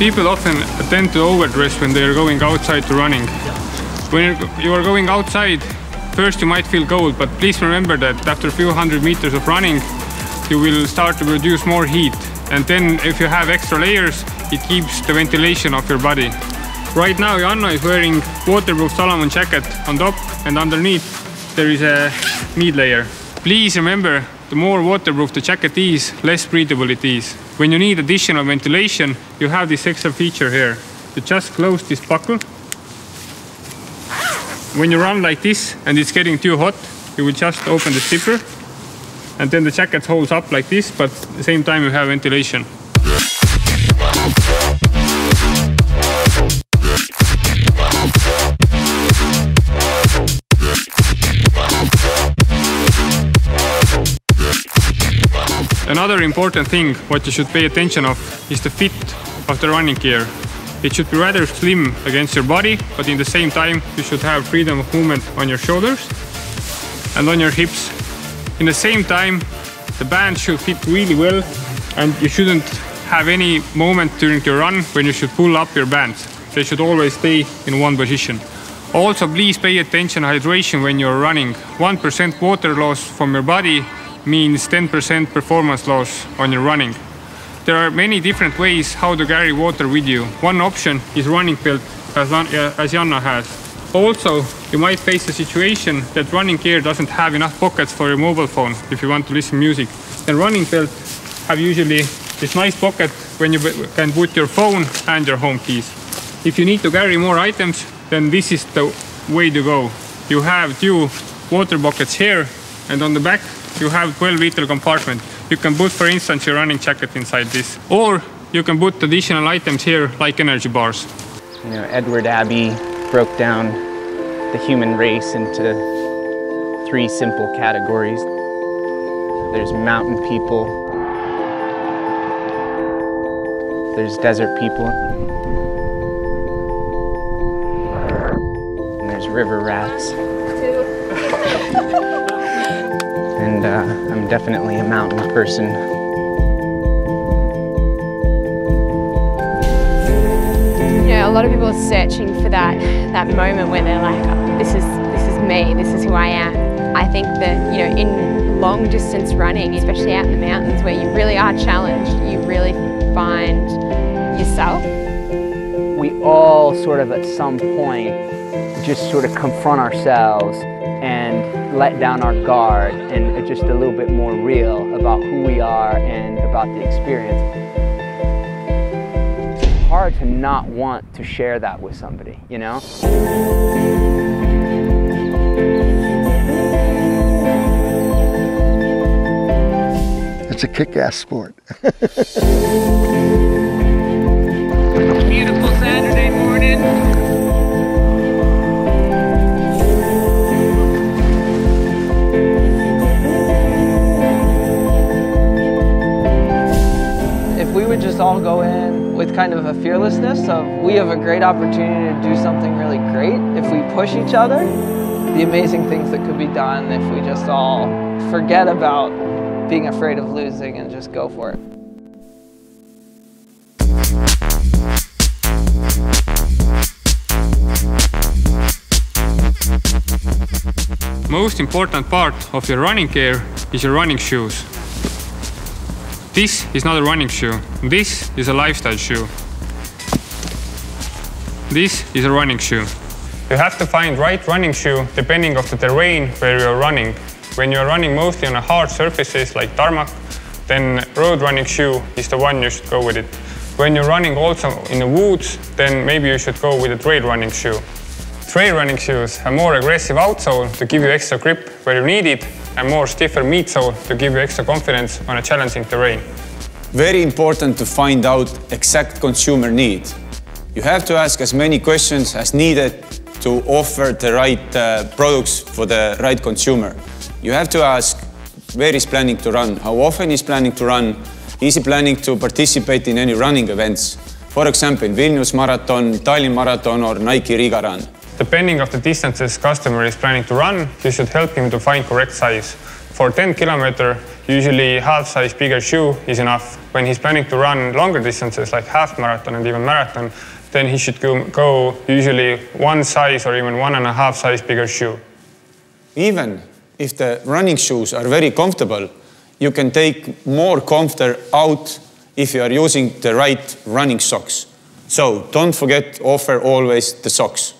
People often tend to overdress when they are going outside to running. When you are going outside, first you might feel cold, but please remember that after a few hundred meters of running, you will start to produce more heat. And then if you have extra layers, it keeps the ventilation of your body. Right now, Janno is wearing waterproof Salomon jacket on top, and underneath there is a mid layer. Please remember, the more waterproof the jacket is, less breathable it is. When you need additional ventilation, you have this extra feature here. You just close this buckle. When you run like this and it's getting too hot, you will just open the zipper, and then the jacket holds up like this, but at the same time you have ventilation. Another important thing what you should pay attention of is the fit of the running gear. It should be rather slim against your body, but in the same time you should have freedom of movement on your shoulders and on your hips. In the same time, the band should fit really well, and you shouldn't have any moment during your run when you should pull up your bands. They should always stay in one position. Also, please pay attention to hydration when you're running. 1% water loss from your body means 10% performance loss on your running. There are many different ways how to carry water with you. One option is running belt, as Janno has. Also, you might face a situation that running gear doesn't have enough pockets for your mobile phone if you want to listen to music. Then running belts have usually this nice pocket when you can put your phone and your home keys. If you need to carry more items, then this is the way to go. You have two water buckets here, and on the back you have 12-liter compartment. You can put, for instance, your running jacket inside this. Or you can put additional items here, like energy bars. You know, Edward Abbey broke down the human race into 3 simple categories. There's mountain people, there's desert people, and there's river rats. And I'm definitely a mountain person. Yeah, a lot of people are searching for that moment where they're like, oh, this is me, this is who I am. I think that, you know, in long distance running, especially out in the mountains where you really are challenged, you really find yourself. We all sort of at some point just sort of confront ourselves and let down our guard, and it's just a little bit more real about who we are and about the experience. It's hard to not want to share that with somebody, you know? It's a kick-ass sport. Beautiful Saturday morning. We would just all go in with kind of a fearlessness of, we have a great opportunity to do something really great if we push each other. The amazing things that could be done if we just all forget about being afraid of losing and just go for it. Most important part of your running gear is your running shoes. This is not a running shoe. This is a lifestyle shoe. This is a running shoe. You have to find right running shoe depending on the terrain where you're running. When you're running mostly on hard surfaces like tarmac, then road running shoe is the one you should go with it. When you're running also in the woods, then maybe you should go with a trail running shoe. Trail running shoes have more aggressive outsole to give you extra grip where you need it, and more stiffer midsole to give you extra confidence on a challenging terrain. Very important to find out exact consumer need. You have to ask as many questions as needed to offer the right products for the right consumer. You have to ask where he's planning to run, how often he's planning to run, is he planning to participate in any running events. For example, Vilnius Marathon, Tallinn Marathon or Nike Riga Run. Depending on the distances customer is planning to run, you should help him to find correct size. for 10 kilometers, usually half-size bigger shoe is enough. When he's planning to run longer distances like half marathon and even marathon, then he should go usually 1 size or even 1.5 size bigger shoe. Even if the running shoes are very comfortable, you can take more comfort out if you are using the right running socks. So don't forget to offer always the socks.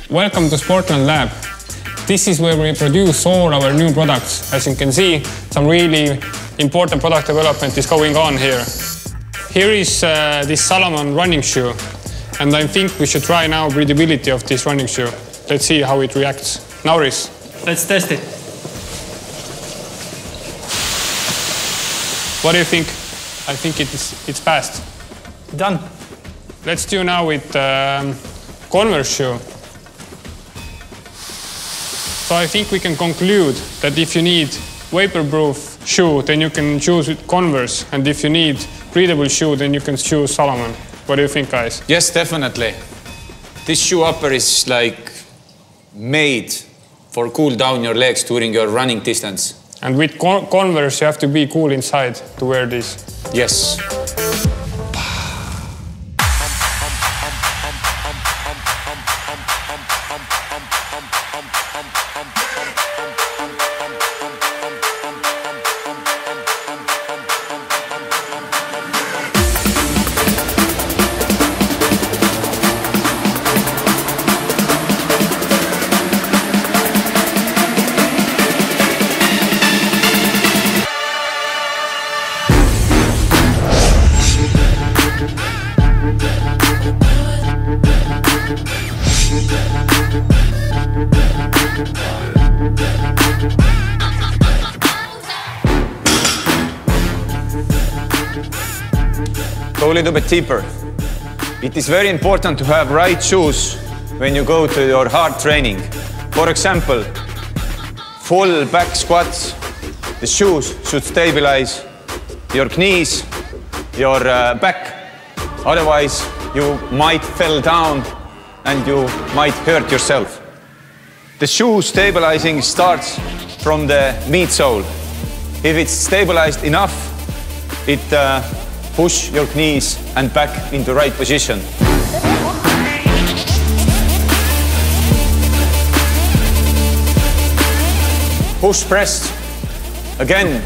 Welcome to Sportland Lab. This is where we produce all our new products. As you can see, some really important product development is going on here. Here is this Salomon running shoe, and I think we should try now breathability of this running shoe. Let's see how it reacts. Nauris. Let's test it. What do you think? I think it's passed. Done. Let's do now with Converse shoe. So I think we can conclude that if you need vapor-proof shoe, then you can choose Converse, and if you need breathable shoe, then you can choose Salomon. What do you think, guys? Yes, definitely. This shoe upper is like made for cool down your legs during your running distance. And with Converse, you have to be cool inside to wear this. Yes. Go a little bit deeper. It is very important to have right shoes when you go to your hard training. For example, full back squats, the shoes should stabilize your knees, your back. Otherwise, you might fall down and you might hurt yourself. The shoe stabilizing starts from the midsole. If it's stabilized enough, it push your knees and back into right position. Push press. Again,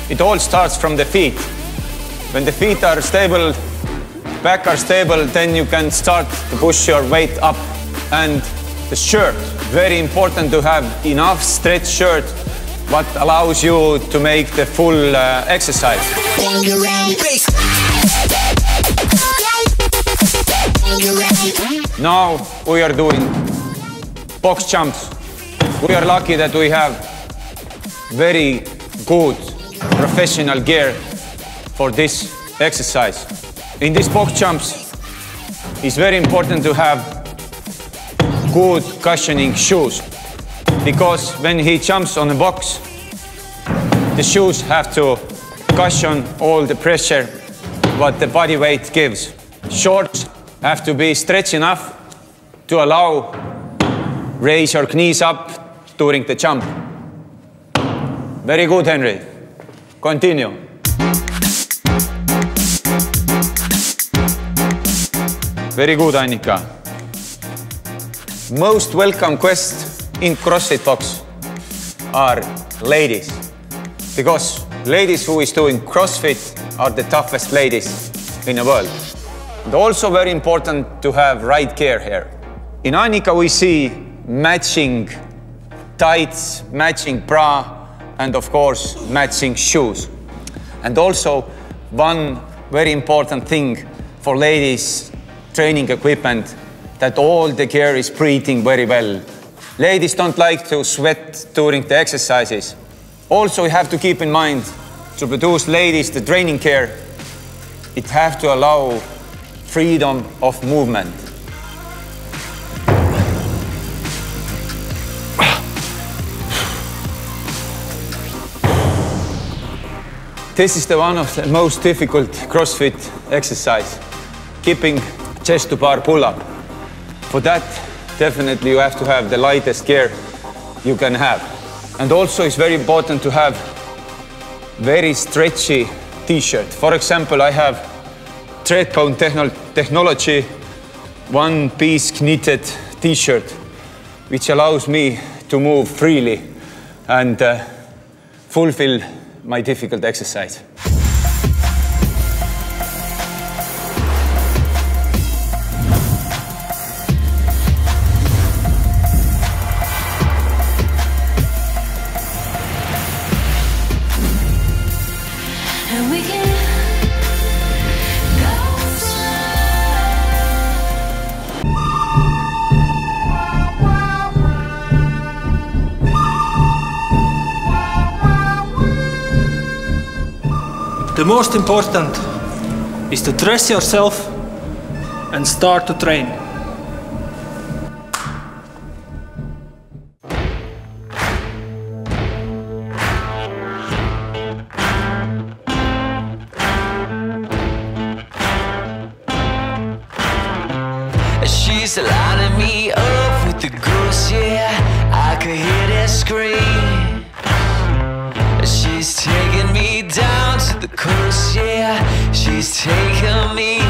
it all starts from the feet. When the feet are stable, back are stable, then you can start to push your weight up. And the shirt, very important to have enough stretch shirt what allows you to make the full exercise. Now we are doing box jumps. We are lucky that we have very good professional gear for this exercise. In these box jumps, it's very important to have good cushioning shoes, because when he jumps on the box, the shoes have to cushion all the pressure what the body weight gives. Shorts have to be stretched enough to allow raise your knees up during the jump. Very good, Henry. Continue. Very good, Annika. Most welcome guests in CrossFit box are ladies, because ladies who is doing CrossFit are the toughest ladies in the world. And also very important to have right gear here. In Annika we see matching tights, matching bra, and of course matching shoes. And also one very important thing for ladies training equipment, that all the gear is breathing very well. Ladies don't like to sweat during the exercises. Also, you have to keep in mind, to produce ladies the training gear, it has to allow freedom of movement. This is one of the most difficult CrossFit exercise. Keeping chest to bar pull-up. For that, definitely you have to have the lightest gear you can have. And also it's very important to have very stretchy t-shirt. For example, I have Treadcone Technology one-piece knitted t-shirt, which allows me to move freely and fulfill my difficult exercise. The most important is to dress yourself and start to train. She's lining me up with the ghost, yeah, I could hear that scream. She's taking me down to the coast, yeah, she's taking me.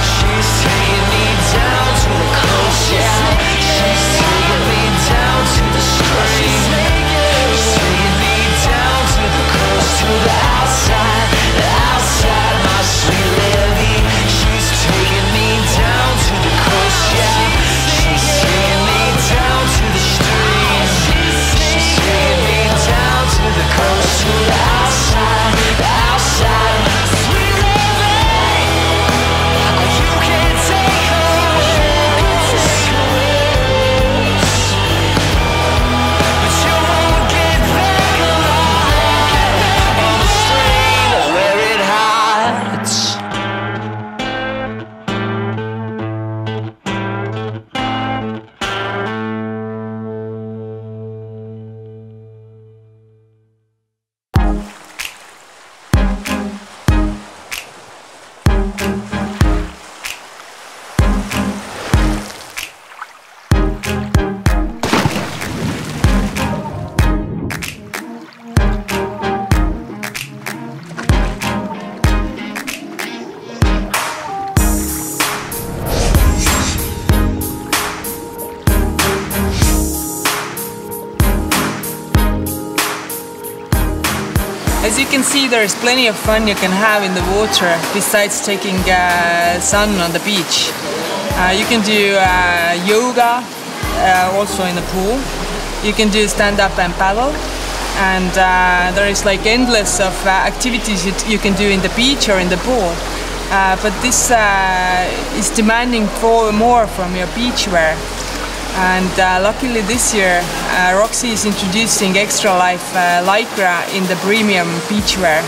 She's taking me down to the coast, yeah, she's taking me down to the stream. She's taking me down to the coast, to the outside, my sweet lady. She's taking me down to the coast, yeah, she's taking me down to the stream. She's taking me down to the coast, to the outside, sweet lady. You can't take her but you won't get back alive on the street where it hides. As you can see, there is plenty of fun you can have in the water besides taking sun on the beach. You can do yoga also in the pool. You can do stand-up and paddle. And there is like endless of activities you can do in the beach or in the pool. But this is demanding more from your beach wear. And luckily this year, Roxy is introducing Extra Life Lycra in the premium beachwear.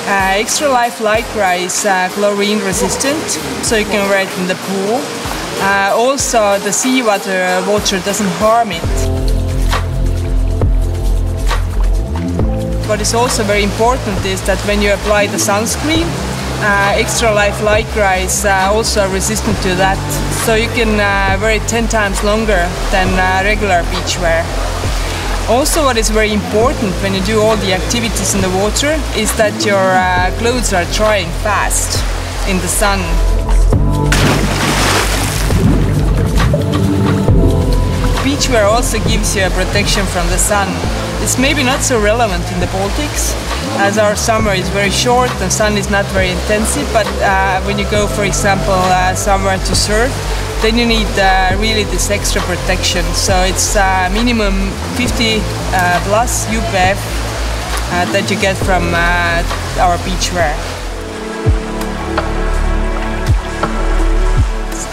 Extra Life Lycra is chlorine resistant, so you can wear it in the pool. Also, the seawater doesn't harm it. What is also very important is that when you apply the sunscreen, Extra Life Lycra is also resistant to that, so you can wear it 10 times longer than regular beachwear. Also, what is very important when you do all the activities in the water is that your clothes are drying fast in the sun. Beachwear also gives you a protection from the sun. It's maybe not so relevant in the Baltics, as our summer is very short and sun is not very intensive, but when you go, for example, somewhere to surf, then you need really this extra protection. So it's minimum 50 plus UPF that you get from our beachwear.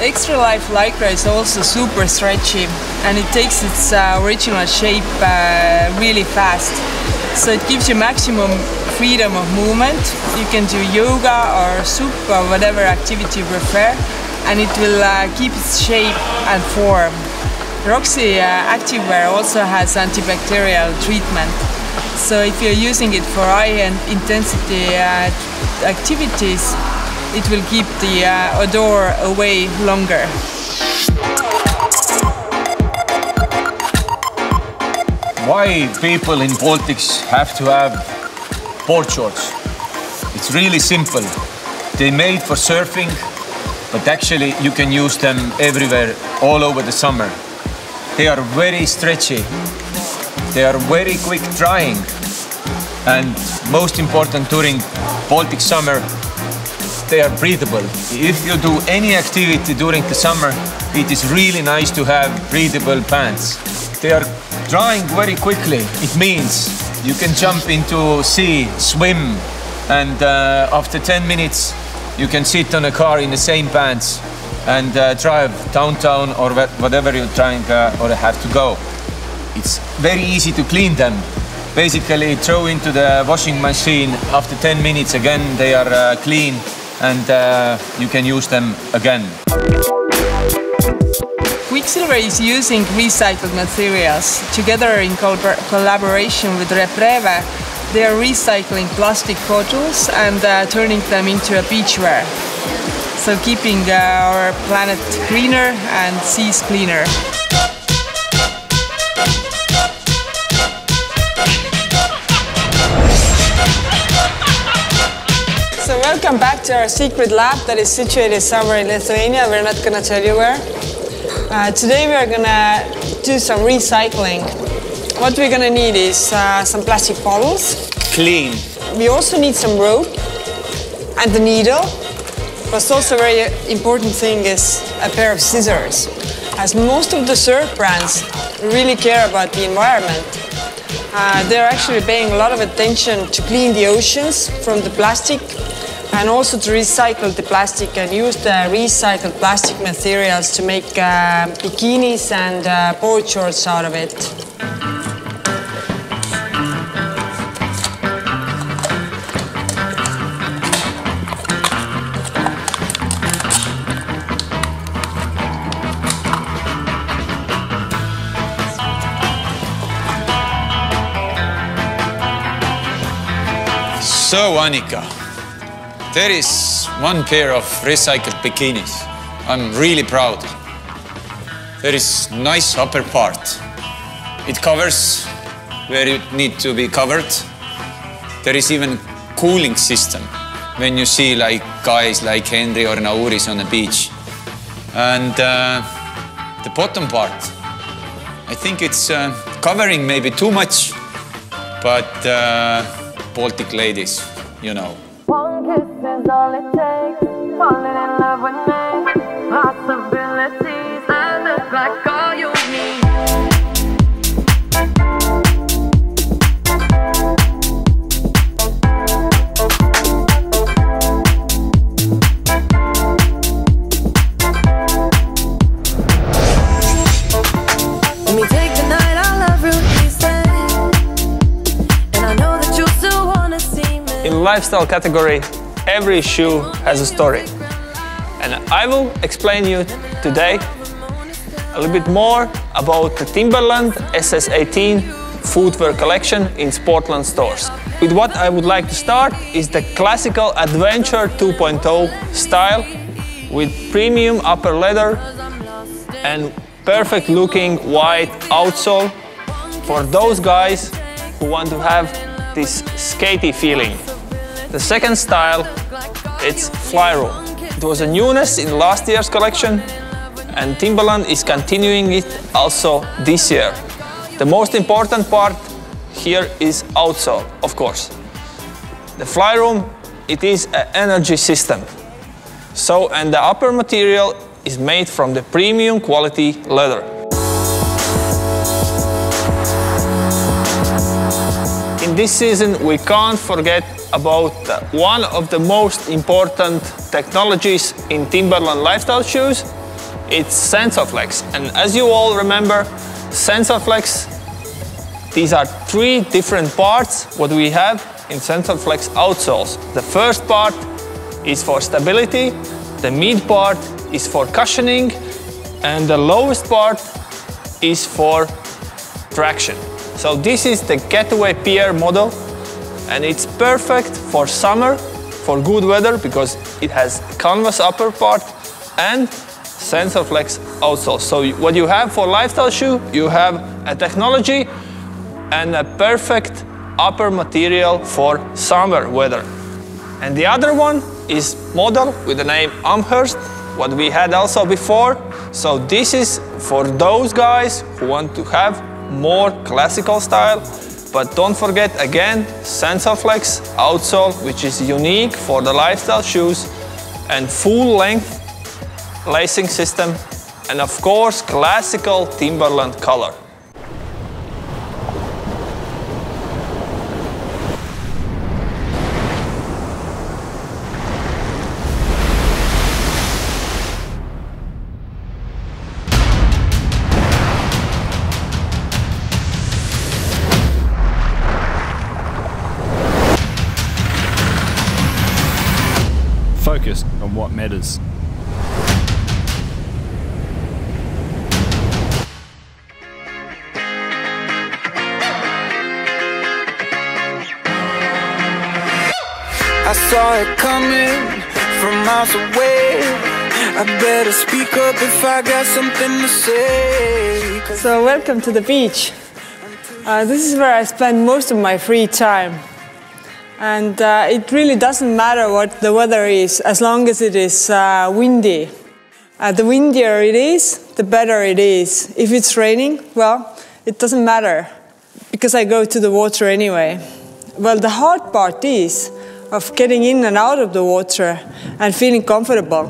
Extra Life Lycra is also super stretchy and it takes its original shape really fast. So it gives you maximum freedom of movement. You can do yoga or soup or whatever activity you prefer, and it will keep its shape and form. Roxy Activewear also has antibacterial treatment. So if you're using it for high intensity activities, it will keep the odor away longer. Why people in Baltics have to have board shorts? It's really simple. They're made for surfing, but actually you can use them everywhere, all over the summer. They are very stretchy. They are very quick drying. And most important, during Baltic summer, they are breathable. If you do any activity during the summer, it is really nice to have breathable pants. They are drying very quickly. It means you can jump into sea, swim, and after 10 minutes, you can sit on a car in the same pants and drive downtown or whatever you're trying or have to go. It's very easy to clean them. Basically, throw into the washing machine. After 10 minutes, again, they are clean and you can use them again. Quicksilver is using recycled materials. Together in collaboration with Repreve, they are recycling plastic bottles and turning them into a beachwear. So keeping our planet greener and seas cleaner. So welcome back to our secret lab that is situated somewhere in Lithuania. We're not going to tell you where. Today we are going to do some recycling. What we're going to need is some plastic bottles. Clean. We also need some rope and a needle. But also a very important thing is a pair of scissors. As most of the surf brands really care about the environment. They're actually paying a lot of attention to clean the oceans from the plastic and also to recycle the plastic and use the recycled plastic materials to make bikinis and board shorts out of it. So, Annika, there is one pair of recycled bikinis. I'm really proud. There is nice upper part. It covers where you need to be covered. There is even cooling system when you see like guys like Henry or Nauris on the beach. And the bottom part, I think it's covering maybe too much, but Baltic ladies, you know. One kiss is all it takes. Falling in love with me. Possibilities that look like all you need. Let me take the night, I love you, he said. And I know that you still wanna see me. In lifestyle category, every shoe has a story. And I will explain you today a little bit more about the Timberland SS18 footwear collection in Sportland stores. With what I would like to start is the classical Adventure 2.0 style with premium upper leather and perfect looking white outsole for those guys who want to have this skatey feeling. The second style, it's Flyroom. It was a newness in last year's collection and Timberland is continuing it also this year. The most important part here is outsole, of course. The Flyroom, it is an energy system. So, and the upper material is made from the premium quality leather. In this season, we can't forget about one of the most important technologies in Timberland lifestyle shoes. It's SensorFlex. And as you all remember, SensorFlex, these are three different parts what we have in SensorFlex outsoles. The first part is for stability, the mid part is for cushioning, and the lowest part is for traction. So this is the Getaway Pier model, and it's perfect for summer for good weather because it has canvas upper part and SensorFlex outsole. So what you have for lifestyle shoe, you have a technology and a perfect upper material for summer weather. And the other one is model with the name Amherst, what we had also before. So this is for those guys who want to have more classical style. But don't forget again, SensorFlex outsole, which is unique for the lifestyle shoes, and full length lacing system, and of course classical Timberland color. Focus on what matters. I saw it coming from miles away. I better speak up if I got something to say. So welcome to the beach. This is where I spend most of my free time. And it really doesn't matter what the weather is, as long as it is windy. The windier it is, the better it is. If it's raining, well, it doesn't matter, because I go to the water anyway. Well, the hard part is of getting in and out of the water and feeling comfortable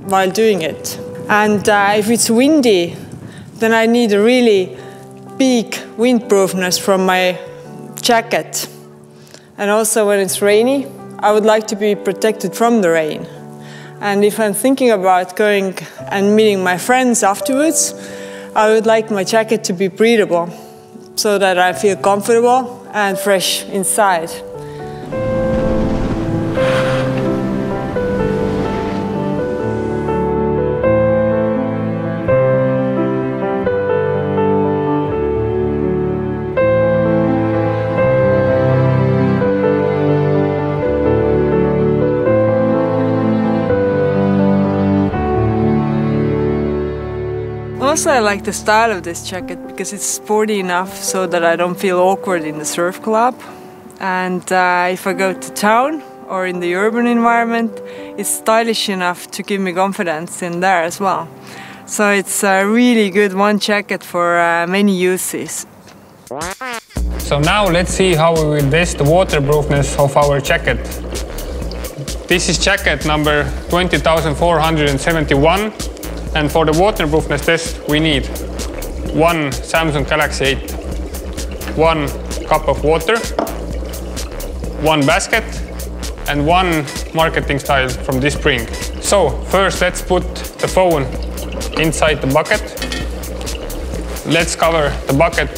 while doing it. And if it's windy, then I need a really big windproofness from my jacket. And also when it's rainy, I would like to be protected from the rain. And if I'm thinking about going and meeting my friends afterwards, I would like my jacket to be breathable so that I feel comfortable and fresh inside. Also, I like the style of this jacket because it's sporty enough so that I don't feel awkward in the surf club. And if I go to town or in the urban environment, it's stylish enough to give me confidence in there as well. So it's a really good one jacket for many uses. So now let's see how we will test the waterproofness of our jacket. This is jacket number 20,471. And for the waterproofness test, we need one Samsung Galaxy 8, one cup of water, one basket, and one marketing style from this spring. So first let's put the phone inside the bucket. Let's cover the bucket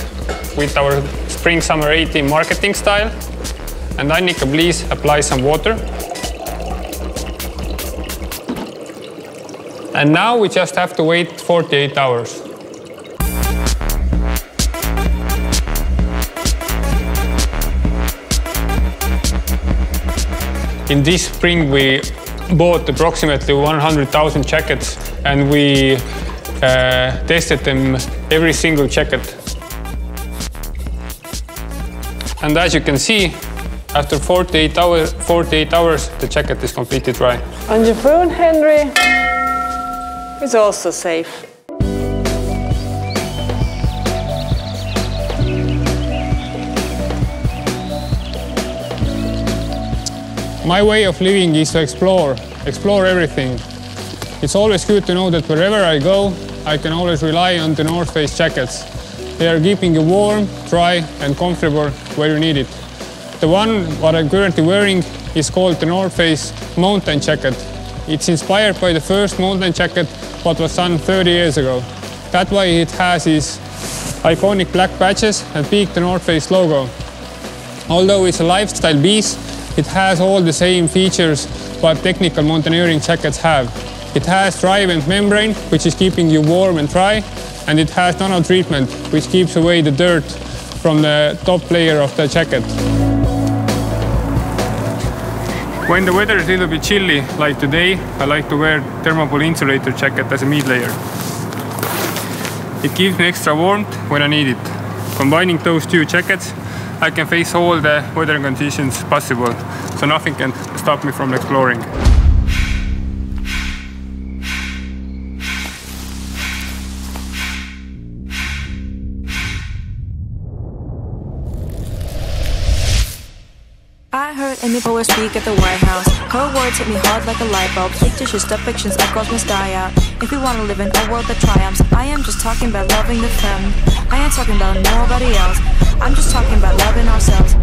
with our Spring Summer 18 marketing style. And Annika, please apply some water. And now we just have to wait 48 hours. In this spring we bought approximately 100,000 jackets and we tested them, every single jacket. And as you can see, after 48 hours, the jacket is completely dry. And your phone, Henry, is also safe. My way of living is to explore everything. It's always good to know that wherever I go, I can always rely on the North Face jackets. They are keeping you warm, dry and comfortable where you need it. The one what I'm currently wearing is called the North Face mountain jacket. It's inspired by the first mountain jacket what was done 30 years ago. That's why it has these iconic black patches and big the North Face logo. Although it's a lifestyle piece, it has all the same features what technical mountaineering jackets have. It has dry vent membrane, which is keeping you warm and dry, and it has nano treatment, which keeps away the dirt from the top layer of the jacket. When the weather is a little bit chilly, like today, I like to wear thermoball insulator jacket as a mid layer. It gives me extra warmth when I need it. Combining those two jackets, I can face all the weather conditions possible, so nothing can stop me from exploring. I heard Amy Poehler speak at the White House. Her words hit me hard like a light bulb. Fictitious depictions of cosmos die out. If we want to live in a world that triumphs, I am just talking about loving the femme. I ain't talking about nobody else. I'm just talking about loving ourselves.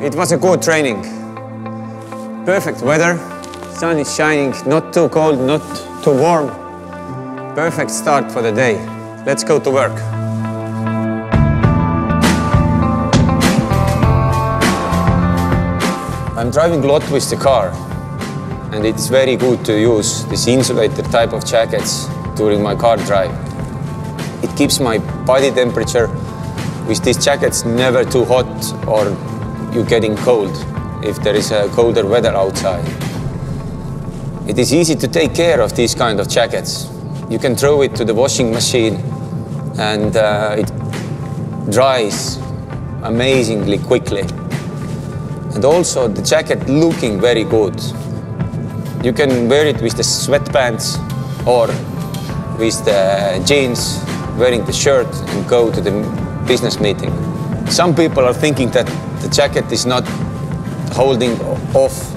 It was a good training. Perfect weather, sun is shining, not too cold, not too warm. Perfect start for the day. Let's go to work. I'm driving a lot with the car, and it's very good to use this insulated type of jackets during my car drive. It keeps my body temperature with these jackets never too hot or you're getting cold if there is a colder weather outside. It is easy to take care of these kind of jackets. You can throw it to the washing machine and it dries amazingly quickly. And also the jacket looking very good. You can wear it with the sweatpants or with the jeans, wearing the shirt and go to the business meeting. Some people are thinking that the jacket is not holding off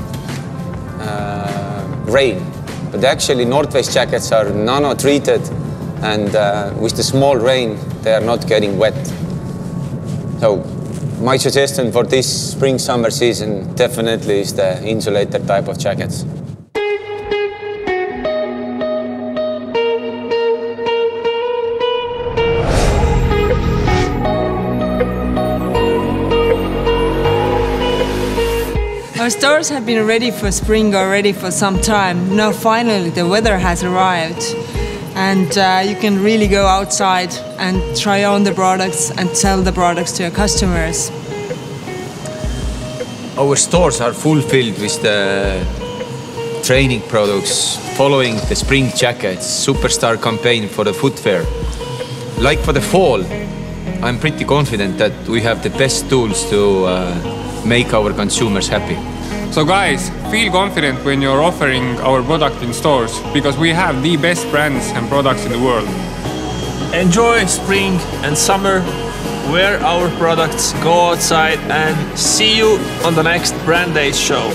rain, but actually North Face jackets are nano-treated and with the small rain they are not getting wet. So my suggestion for this spring-summer season definitely is the insulated type of jackets. Our stores have been ready for spring already for some time. Now finally the weather has arrived and you can really go outside and try on the products and sell the products to your customers. Our stores are fulfilled with the training products, following the spring jackets, superstar campaign for the footwear. Like for the fall, I'm pretty confident that we have the best tools to make our consumers happy. So guys, feel confident when you're offering our product in stores, because we have the best brands and products in the world. Enjoy spring and summer, wear our products, go outside, and see you on the next Branddays show.